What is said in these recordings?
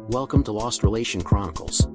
Welcome to Lost Relation Chronicles.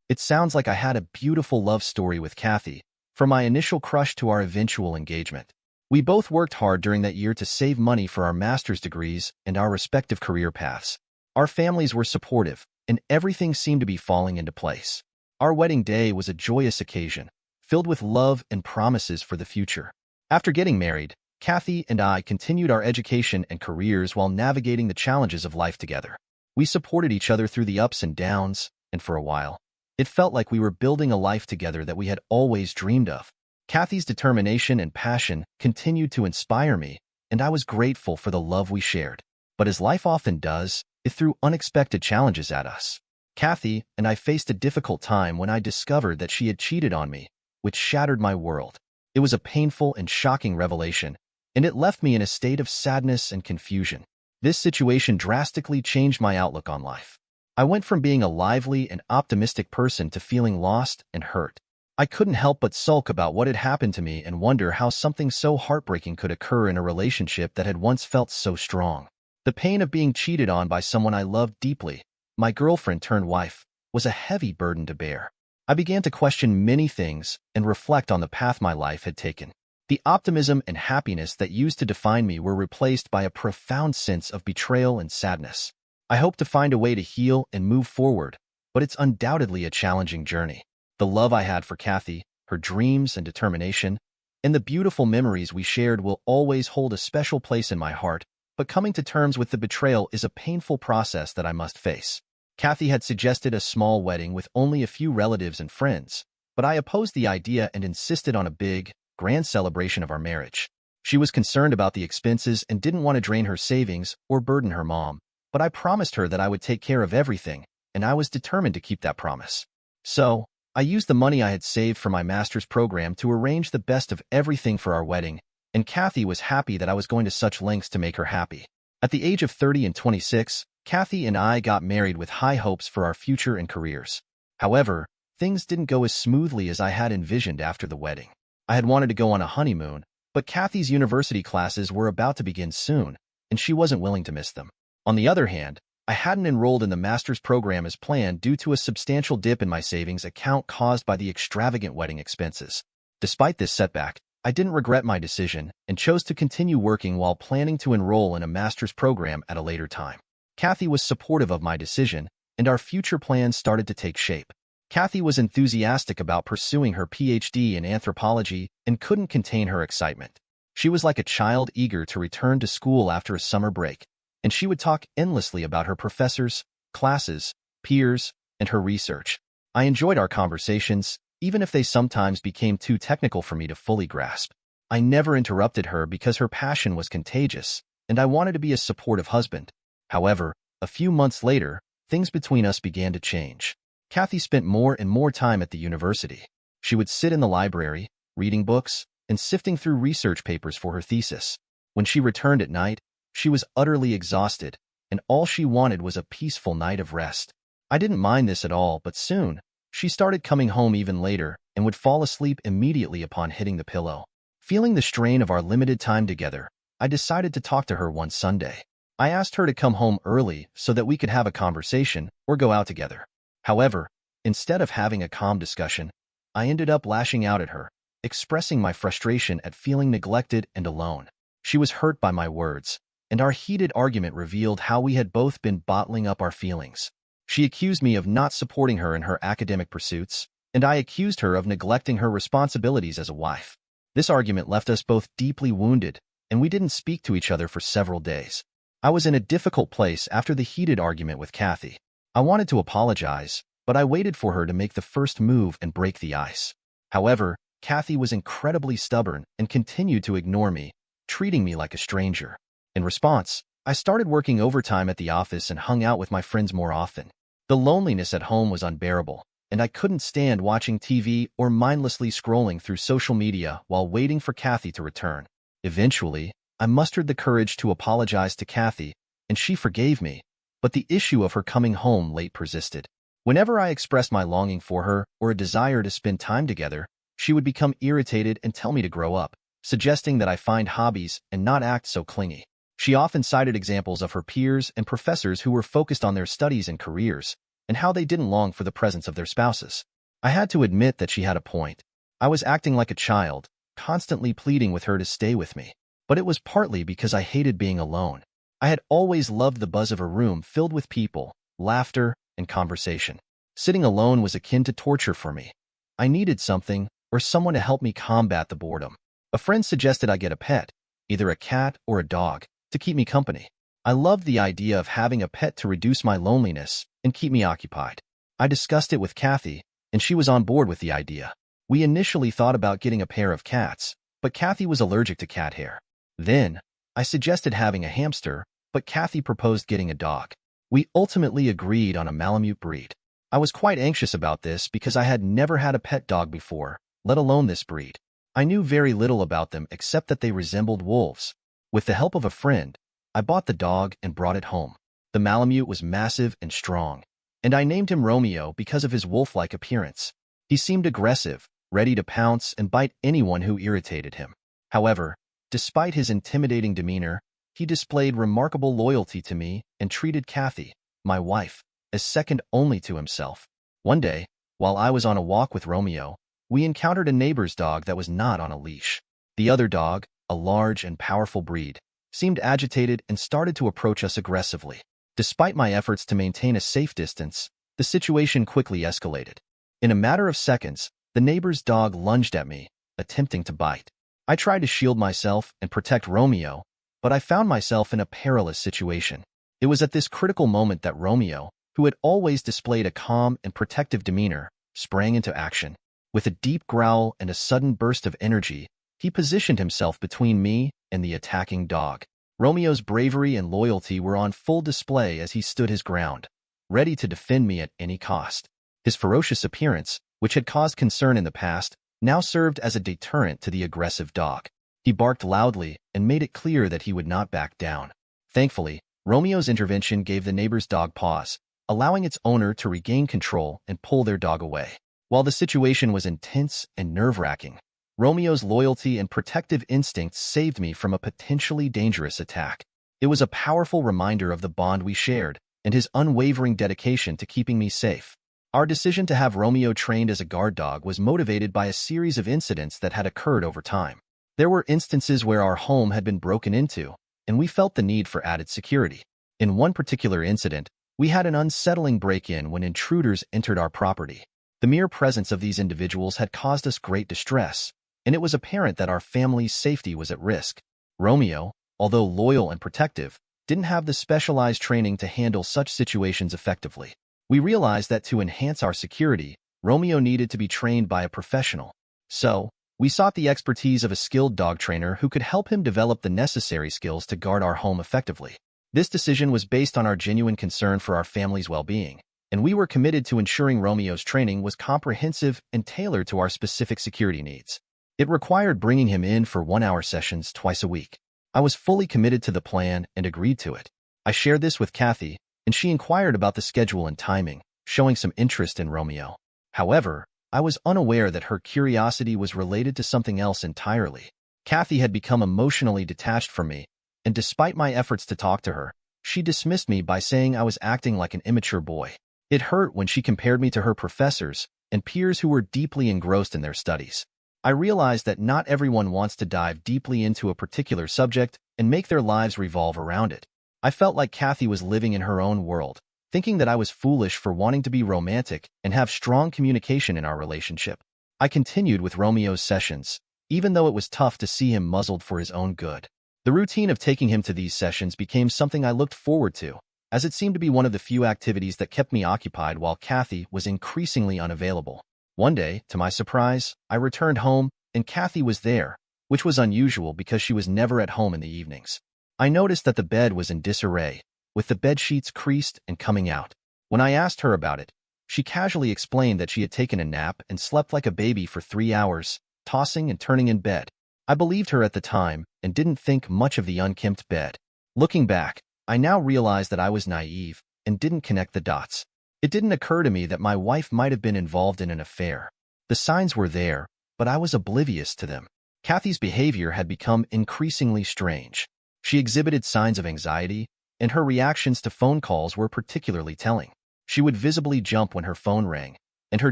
It sounds like I had a beautiful love story with Kathy, from my initial crush to our eventual engagement. We both worked hard during that year to save money for our master's degrees and our respective career paths. Our families were supportive, and everything seemed to be falling into place. Our wedding day was a joyous occasion, filled with love and promises for the future. After getting married, Kathy and I continued our education and careers while navigating the challenges of life together. We supported each other through the ups and downs, and for a while, it felt like we were building a life together that we had always dreamed of. Kathy's determination and passion continued to inspire me, and I was grateful for the love we shared. But as life often does, it threw unexpected challenges at us. Kathy and I faced a difficult time when I discovered that she had cheated on me, which shattered my world. It was a painful and shocking revelation, and it left me in a state of sadness and confusion. This situation drastically changed my outlook on life. I went from being a lively and optimistic person to feeling lost and hurt. I couldn't help but sulk about what had happened to me and wonder how something so heartbreaking could occur in a relationship that had once felt so strong. The pain of being cheated on by someone I loved deeply, my girlfriend turned wife, was a heavy burden to bear. I began to question many things and reflect on the path my life had taken. The optimism and happiness that used to define me were replaced by a profound sense of betrayal and sadness. I hope to find a way to heal and move forward, but it's undoubtedly a challenging journey. The love I had for Kathy, her dreams and determination, and the beautiful memories we shared will always hold a special place in my heart, but coming to terms with the betrayal is a painful process that I must face. Kathy had suggested a small wedding with only a few relatives and friends, but I opposed the idea and insisted on a big, grand celebration of our marriage. She was concerned about the expenses and didn't want to drain her savings or burden her mom, but I promised her that I would take care of everything, and I was determined to keep that promise. So, I used the money I had saved for my master's program to arrange the best of everything for our wedding, and Kathy was happy that I was going to such lengths to make her happy. At the age of 30 and 26, Kathy and I got married with high hopes for our future and careers. However, things didn't go as smoothly as I had envisioned after the wedding. I had wanted to go on a honeymoon, but Kathy's university classes were about to begin soon, and she wasn't willing to miss them. On the other hand, I hadn't enrolled in the master's program as planned due to a substantial dip in my savings account caused by the extravagant wedding expenses. Despite this setback, I didn't regret my decision and chose to continue working while planning to enroll in a master's program at a later time. Kathy was supportive of my decision, and our future plans started to take shape. Kathy was enthusiastic about pursuing her PhD in anthropology and couldn't contain her excitement. She was like a child eager to return to school after a summer break, and she would talk endlessly about her professors, classes, peers, and her research. I enjoyed our conversations, even if they sometimes became too technical for me to fully grasp. I never interrupted her because her passion was contagious, and I wanted to be a supportive husband. However, a few months later, things between us began to change. Kathy spent more and more time at the university. She would sit in the library, reading books, and sifting through research papers for her thesis. When she returned at night, she was utterly exhausted, and all she wanted was a peaceful night of rest. I didn't mind this at all, but soon, she started coming home even later and would fall asleep immediately upon hitting the pillow. Feeling the strain of our limited time together, I decided to talk to her one Sunday. I asked her to come home early so that we could have a conversation or go out together. However, instead of having a calm discussion, I ended up lashing out at her, expressing my frustration at feeling neglected and alone. She was hurt by my words, and our heated argument revealed how we had both been bottling up our feelings. She accused me of not supporting her in her academic pursuits, and I accused her of neglecting her responsibilities as a wife. This argument left us both deeply wounded, and we didn't speak to each other for several days. I was in a difficult place after the heated argument with Kathy. I wanted to apologize, but I waited for her to make the first move and break the ice. However, Kathy was incredibly stubborn and continued to ignore me, treating me like a stranger. In response, I started working overtime at the office and hung out with my friends more often. The loneliness at home was unbearable, and I couldn't stand watching TV or mindlessly scrolling through social media while waiting for Kathy to return. Eventually, I mustered the courage to apologize to Kathy, and she forgave me, but the issue of her coming home late persisted. Whenever I expressed my longing for her or a desire to spend time together, she would become irritated and tell me to grow up, suggesting that I find hobbies and not act so clingy. She often cited examples of her peers and professors who were focused on their studies and careers, and how they didn't long for the presence of their spouses. I had to admit that she had a point. I was acting like a child, constantly pleading with her to stay with me. But it was partly because I hated being alone. I had always loved the buzz of a room filled with people, laughter, and conversation. Sitting alone was akin to torture for me. I needed something, or someone to help me combat the boredom. A friend suggested I get a pet, either a cat or a dog, to keep me company. I loved the idea of having a pet to reduce my loneliness and keep me occupied. I discussed it with Kathy, and she was on board with the idea. We initially thought about getting a pair of cats, but Kathy was allergic to cat hair. Then, I suggested having a hamster, but Kathy proposed getting a dog. We ultimately agreed on a Malamute breed. I was quite anxious about this because I had never had a pet dog before, let alone this breed. I knew very little about them except that they resembled wolves. With the help of a friend, I bought the dog and brought it home. The Malamute was massive and strong, and I named him Romeo because of his wolf-like appearance. He seemed aggressive, ready to pounce and bite anyone who irritated him. However, despite his intimidating demeanor, he displayed remarkable loyalty to me and treated Kathy, my wife, as second only to himself. One day, while I was on a walk with Romeo, we encountered a neighbor's dog that was not on a leash. The other dog, a large and powerful breed, seemed agitated and started to approach us aggressively. Despite my efforts to maintain a safe distance, the situation quickly escalated. In a matter of seconds, the neighbor's dog lunged at me, attempting to bite. I tried to shield myself and protect Romeo, but I found myself in a perilous situation. It was at this critical moment that Romeo, who had always displayed a calm and protective demeanor, sprang into action. With a deep growl and a sudden burst of energy, he positioned himself between me and the attacking dog. Romeo's bravery and loyalty were on full display as he stood his ground, ready to defend me at any cost. His ferocious appearance, which had caused concern in the past, now served as a deterrent to the aggressive dog. He barked loudly and made it clear that he would not back down. Thankfully, Romeo's intervention gave the neighbor's dog pause, allowing its owner to regain control and pull their dog away. While the situation was intense and nerve-wracking, Romeo's loyalty and protective instincts saved me from a potentially dangerous attack. It was a powerful reminder of the bond we shared and his unwavering dedication to keeping me safe. Our decision to have Romeo trained as a guard dog was motivated by a series of incidents that had occurred over time. There were instances where our home had been broken into, and we felt the need for added security. In one particular incident, we had an unsettling break-in when intruders entered our property. The mere presence of these individuals had caused us great distress, and it was apparent that our family's safety was at risk. Romeo, although loyal and protective, didn't have the specialized training to handle such situations effectively. We realized that to enhance our security, Romeo needed to be trained by a professional. So, we sought the expertise of a skilled dog trainer who could help him develop the necessary skills to guard our home effectively. This decision was based on our genuine concern for our family's well-being, and we were committed to ensuring Romeo's training was comprehensive and tailored to our specific security needs. It required bringing him in for 1-hour sessions twice a week. I was fully committed to the plan and agreed to it. I shared this with Kathy, and she inquired about the schedule and timing, showing some interest in Romeo. However, I was unaware that her curiosity was related to something else entirely. Kathy had become emotionally detached from me, and despite my efforts to talk to her, she dismissed me by saying I was acting like an immature boy. It hurt when she compared me to her professors and peers who were deeply engrossed in their studies. I realized that not everyone wants to dive deeply into a particular subject and make their lives revolve around it. I felt like Kathy was living in her own world, thinking that I was foolish for wanting to be romantic and have strong communication in our relationship. I continued with Romeo's sessions, even though it was tough to see him muzzled for his own good. The routine of taking him to these sessions became something I looked forward to, as it seemed to be one of the few activities that kept me occupied while Kathy was increasingly unavailable. One day, to my surprise, I returned home, and Kathy was there, which was unusual because she was never at home in the evenings. I noticed that the bed was in disarray, with the bed sheets creased and coming out. When I asked her about it, she casually explained that she had taken a nap and slept like a baby for 3 hours, tossing and turning in bed. I believed her at the time and didn't think much of the unkempt bed. Looking back, I now realized that I was naive and didn't connect the dots. It didn't occur to me that my wife might have been involved in an affair. The signs were there, but I was oblivious to them. Kathy's behavior had become increasingly strange. She exhibited signs of anxiety, and her reactions to phone calls were particularly telling. She would visibly jump when her phone rang, and her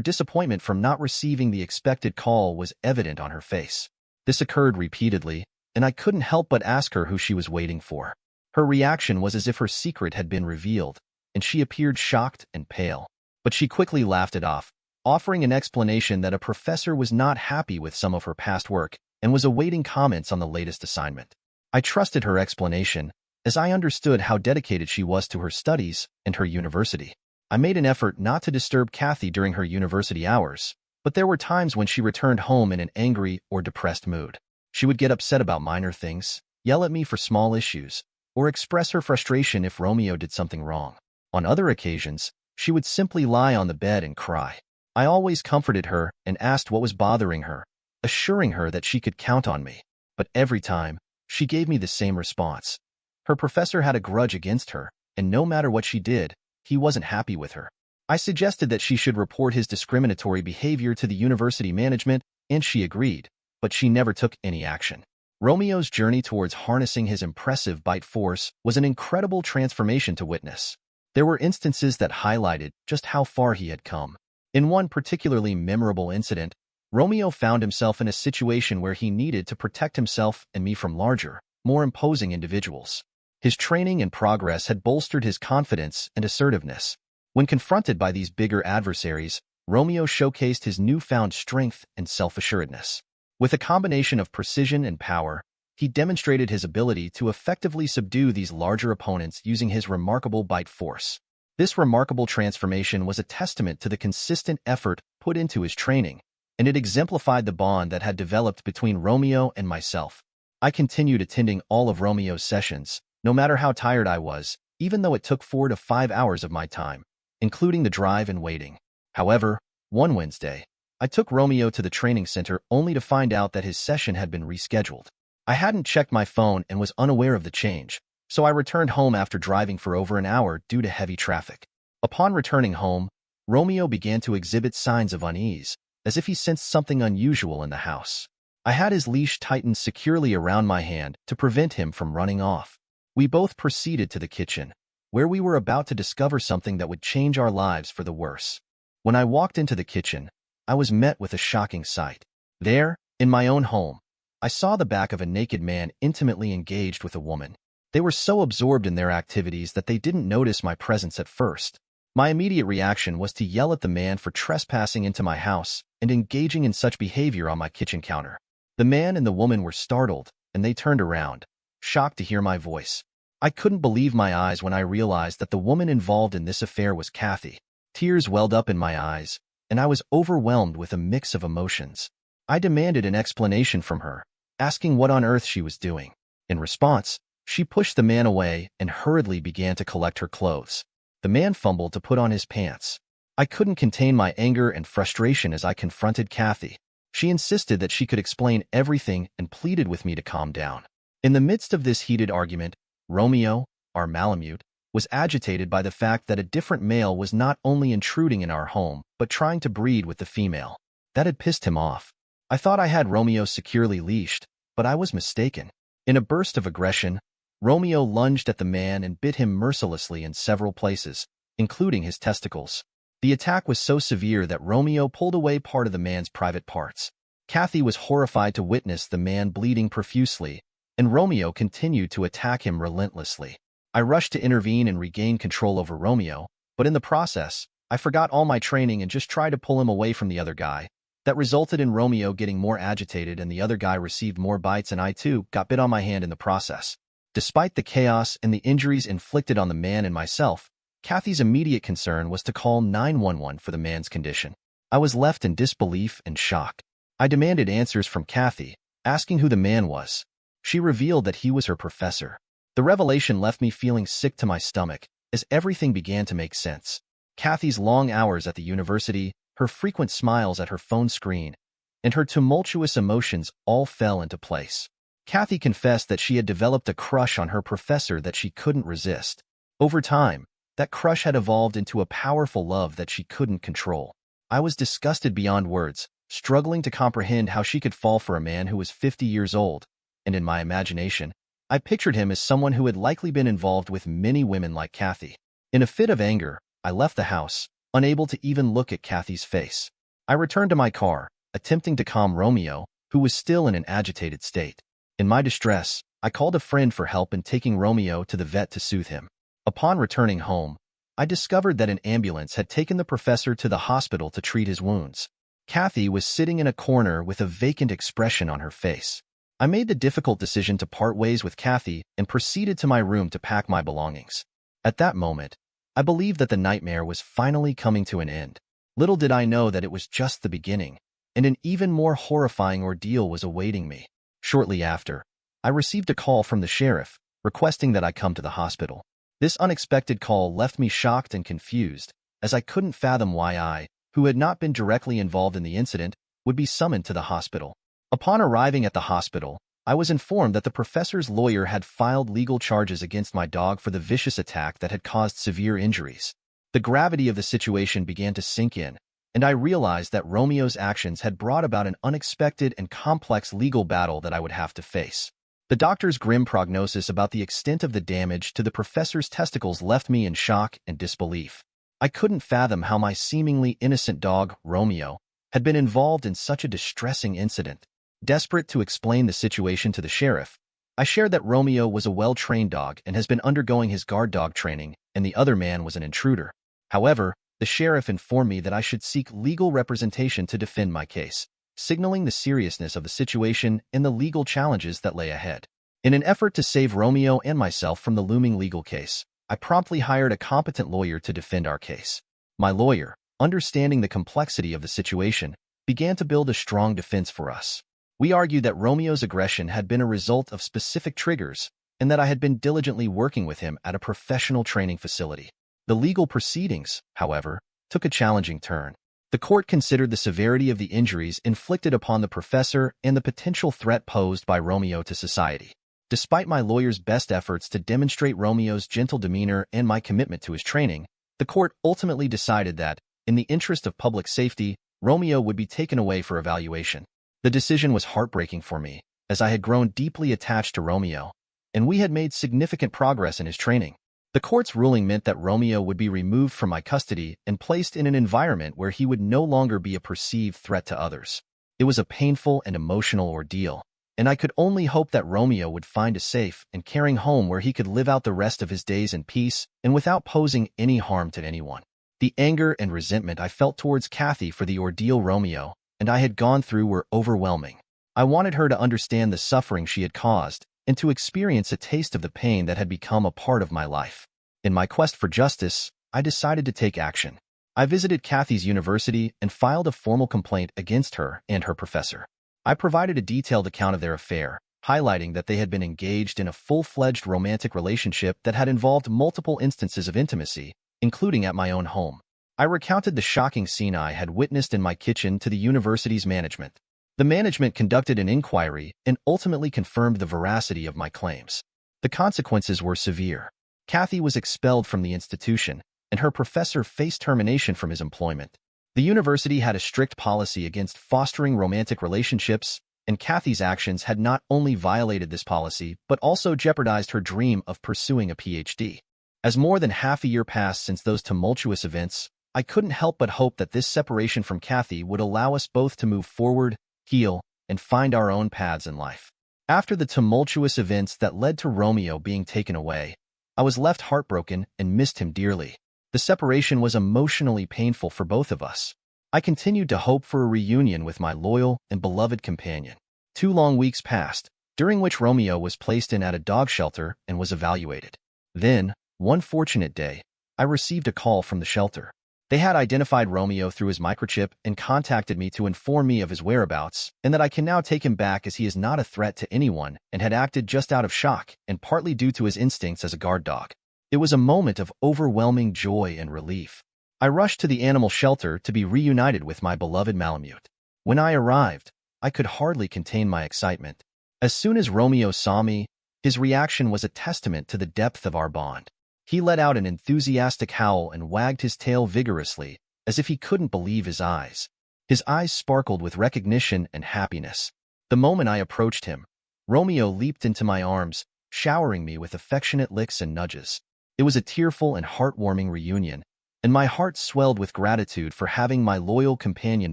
disappointment from not receiving the expected call was evident on her face. This occurred repeatedly, and I couldn't help but ask her who she was waiting for. Her reaction was as if her secret had been revealed, and she appeared shocked and pale. But she quickly laughed it off, offering an explanation that a professor was not happy with some of her past work and was awaiting comments on the latest assignment. I trusted her explanation, as I understood how dedicated she was to her studies and her university. I made an effort not to disturb Kathy during her university hours, but there were times when she returned home in an angry or depressed mood. She would get upset about minor things, yell at me for small issues, or express her frustration if Romeo did something wrong. On other occasions, she would simply lie on the bed and cry. I always comforted her and asked what was bothering her, assuring her that she could count on me. But every time, she gave me the same response. Her professor had a grudge against her, and no matter what she did, he wasn't happy with her. I suggested that she should report his discriminatory behavior to the university management, and she agreed, but she never took any action. Romeo's journey towards harnessing his impressive bite force was an incredible transformation to witness. There were instances that highlighted just how far he had come. In one particularly memorable incident, Romeo found himself in a situation where he needed to protect himself and me from larger, more imposing individuals. His training and progress had bolstered his confidence and assertiveness. When confronted by these bigger adversaries, Romeo showcased his newfound strength and self-assuredness. With a combination of precision and power, he demonstrated his ability to effectively subdue these larger opponents using his remarkable bite force. This remarkable transformation was a testament to the consistent effort put into his training, and it exemplified the bond that had developed between Romeo and myself. I continued attending all of Romeo's sessions, no matter how tired I was, even though it took 4 to 5 hours of my time, including the drive and waiting. However, one Wednesday, I took Romeo to the training center only to find out that his session had been rescheduled. I hadn't checked my phone and was unaware of the change, so I returned home after driving for over an hour due to heavy traffic. Upon returning home, Romeo began to exhibit signs of unease, as if he sensed something unusual in the house. I had his leash tightened securely around my hand to prevent him from running off. We both proceeded to the kitchen, where we were about to discover something that would change our lives for the worse. When I walked into the kitchen, I was met with a shocking sight. There, in my own home, I saw the back of a naked man intimately engaged with a woman. They were so absorbed in their activities that they didn't notice my presence at first. My immediate reaction was to yell at the man for trespassing into my house and engaging in such behavior on my kitchen counter. The man and the woman were startled, and they turned around, shocked to hear my voice. I couldn't believe my eyes when I realized that the woman involved in this affair was Kathy. Tears welled up in my eyes, and I was overwhelmed with a mix of emotions. I demanded an explanation from her, asking what on earth she was doing. In response, she pushed the man away and hurriedly began to collect her clothes. The man fumbled to put on his pants. I couldn't contain my anger and frustration as I confronted Kathy. She insisted that she could explain everything and pleaded with me to calm down. In the midst of this heated argument, Romeo, our Malamute, was agitated by the fact that a different male was not only intruding in our home, but trying to breed with the female. That had pissed him off. I thought I had Romeo securely leashed, but I was mistaken. In a burst of aggression, Romeo lunged at the man and bit him mercilessly in several places, including his testicles. The attack was so severe that Romeo pulled away part of the man's private parts. Kathy was horrified to witness the man bleeding profusely, and Romeo continued to attack him relentlessly. I rushed to intervene and regain control over Romeo, but in the process, I forgot all my training and just tried to pull him away from the other guy. That resulted in Romeo getting more agitated and the other guy received more bites, and I too got bit on my hand in the process. Despite the chaos and the injuries inflicted on the man and myself, Kathy's immediate concern was to call 911 for the man's condition. I was left in disbelief and shock. I demanded answers from Kathy, asking who the man was. She revealed that he was her professor. The revelation left me feeling sick to my stomach, as everything began to make sense. Kathy's long hours at the university, her frequent smiles at her phone screen, and her tumultuous emotions all fell into place. Kathy confessed that she had developed a crush on her professor that she couldn't resist. Over time, that crush had evolved into a powerful love that she couldn't control. I was disgusted beyond words, struggling to comprehend how she could fall for a man who was 50 years old, and in my imagination, I pictured him as someone who had likely been involved with many women like Kathy. In a fit of anger, I left the house, unable to even look at Kathy's face. I returned to my car, attempting to calm Romeo, who was still in an agitated state. In my distress, I called a friend for help in taking Romeo to the vet to soothe him. Upon returning home, I discovered that an ambulance had taken the professor to the hospital to treat his wounds. Kathy was sitting in a corner with a vacant expression on her face. I made the difficult decision to part ways with Kathy and proceeded to my room to pack my belongings. At that moment, I believed that the nightmare was finally coming to an end. Little did I know that it was just the beginning, and an even more horrifying ordeal was awaiting me. Shortly after, I received a call from the sheriff, requesting that I come to the hospital. This unexpected call left me shocked and confused, as I couldn't fathom why I, who had not been directly involved in the incident, would be summoned to the hospital. Upon arriving at the hospital, I was informed that the professor's lawyer had filed legal charges against my dog for the vicious attack that had caused severe injuries. The gravity of the situation began to sink in, and I realized that Romeo's actions had brought about an unexpected and complex legal battle that I would have to face. The doctor's grim prognosis about the extent of the damage to the professor's testicles left me in shock and disbelief. I couldn't fathom how my seemingly innocent dog, Romeo, had been involved in such a distressing incident. Desperate to explain the situation to the sheriff, I shared that Romeo was a well-trained dog and has been undergoing his guard dog training, and the other man was an intruder. However, the sheriff informed me that I should seek legal representation to defend my case, signaling the seriousness of the situation and the legal challenges that lay ahead. In an effort to save Romeo and myself from the looming legal case, I promptly hired a competent lawyer to defend our case. My lawyer, understanding the complexity of the situation, began to build a strong defense for us. We argued that Romeo's aggression had been a result of specific triggers and that I had been diligently working with him at a professional training facility. The legal proceedings, however, took a challenging turn. The court considered the severity of the injuries inflicted upon the professor and the potential threat posed by Romeo to society. Despite my lawyer's best efforts to demonstrate Romeo's gentle demeanor and my commitment to his training, the court ultimately decided that, in the interest of public safety, Romeo would be taken away for evaluation. The decision was heartbreaking for me, as I had grown deeply attached to Romeo, and we had made significant progress in his training. The court's ruling meant that Romeo would be removed from my custody and placed in an environment where he would no longer be a perceived threat to others. It was a painful and emotional ordeal, and I could only hope that Romeo would find a safe and caring home where he could live out the rest of his days in peace and without posing any harm to anyone. The anger and resentment I felt towards Kathy for the ordeal Romeo and I had gone through were overwhelming. I wanted her to understand the suffering she had caused and to experience a taste of the pain that had become a part of my life. In my quest for justice, I decided to take action. I visited Kathy's university and filed a formal complaint against her and her professor. I provided a detailed account of their affair, highlighting that they had been engaged in a full-fledged romantic relationship that had involved multiple instances of intimacy, including at my own home. I recounted the shocking scene I had witnessed in my kitchen to the university's management. The management conducted an inquiry and ultimately confirmed the veracity of my claims. The consequences were severe. Kathy was expelled from the institution, and her professor faced termination from his employment. The university had a strict policy against fostering romantic relationships, and Kathy's actions had not only violated this policy but also jeopardized her dream of pursuing a PhD. As more than half a year passed since those tumultuous events, I couldn't help but hope that this separation from Kathy would allow us both to move forward, heal, and find our own paths in life. After the tumultuous events that led to Romeo being taken away, I was left heartbroken and missed him dearly. The separation was emotionally painful for both of us. I continued to hope for a reunion with my loyal and beloved companion. 2 long weeks passed, during which Romeo was placed in at a dog shelter and was evaluated. Then, one fortunate day, I received a call from the shelter. They had identified Romeo through his microchip and contacted me to inform me of his whereabouts and that I can now take him back as he is not a threat to anyone and had acted just out of shock and partly due to his instincts as a guard dog. It was a moment of overwhelming joy and relief. I rushed to the animal shelter to be reunited with my beloved Malamute. When I arrived, I could hardly contain my excitement. As soon as Romeo saw me, his reaction was a testament to the depth of our bond. He let out an enthusiastic howl and wagged his tail vigorously, as if he couldn't believe his eyes. His eyes sparkled with recognition and happiness. The moment I approached him, Romeo leaped into my arms, showering me with affectionate licks and nudges. It was a tearful and heartwarming reunion, and my heart swelled with gratitude for having my loyal companion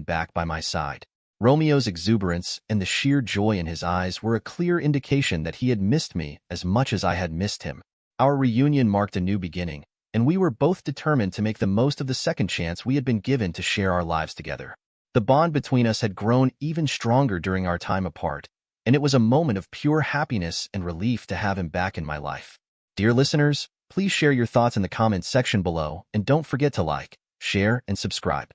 back by my side. Romeo's exuberance and the sheer joy in his eyes were a clear indication that he had missed me as much as I had missed him. Our reunion marked a new beginning, and we were both determined to make the most of the second chance we had been given to share our lives together. The bond between us had grown even stronger during our time apart, and it was a moment of pure happiness and relief to have him back in my life. Dear listeners, please share your thoughts in the comments section below, and don't forget to like, share, and subscribe.